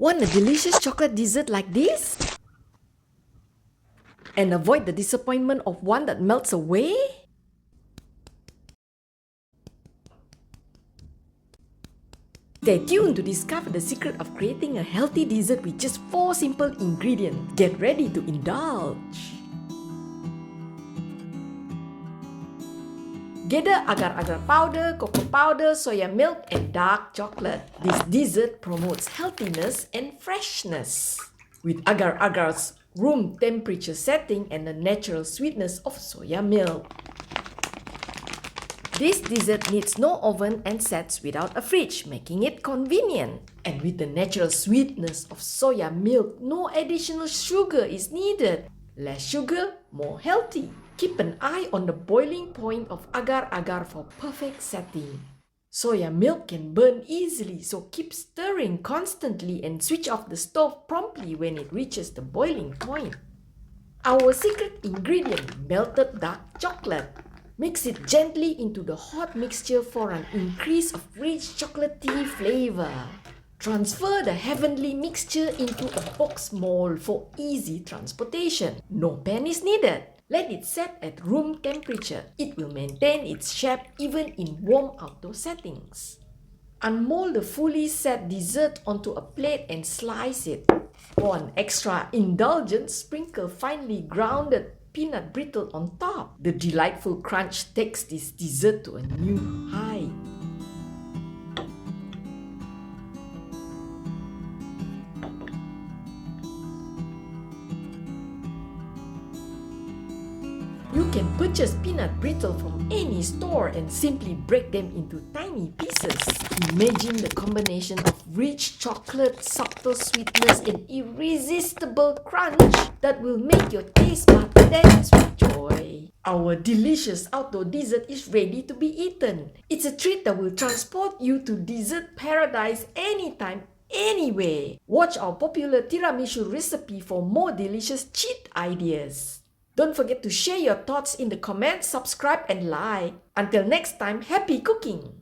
Want a delicious chocolate dessert like this? And avoid the disappointment of one that melts away? Stay tuned to discover the secret of creating a healthy dessert with just 4 simple ingredients. Get ready to indulge! Gather agar-agar powder, cocoa powder, soya milk, and dark chocolate. This dessert promotes healthiness and freshness. With agar-agar's room temperature setting and the natural sweetness of soya milk. This dessert needs no oven and sets without a fridge, making it convenient. And with the natural sweetness of soya milk, no additional sugar is needed. Less sugar, more healthy. Keep an eye on the boiling point of agar-agar for perfect setting. Soya milk can burn easily, so keep stirring constantly and switch off the stove promptly when it reaches the boiling point. Our secret ingredient, melted dark chocolate. Mix it gently into the hot mixture for an increase of rich chocolatey flavor. Transfer the heavenly mixture into a box mold for easy transportation. No pan is needed. Let it set at room temperature. It will maintain its shape even in warm outdoor settings. Unmold the fully set dessert onto a plate and slice it. For an extra indulgence, sprinkle finely grounded peanut brittle on top. The delightful crunch takes this dessert to a new high. You can purchase peanut brittle from any store and simply break them into tiny pieces. Imagine the combination of rich chocolate, subtle sweetness, and irresistible crunch that will make your taste buds dance with joy. Our delicious outdoor dessert is ready to be eaten. It's a treat that will transport you to dessert paradise anytime, anywhere. Watch our popular tiramisu recipe for more delicious cheat ideas. Don't forget to share your thoughts in the comments, subscribe and like. Until next time, happy cooking!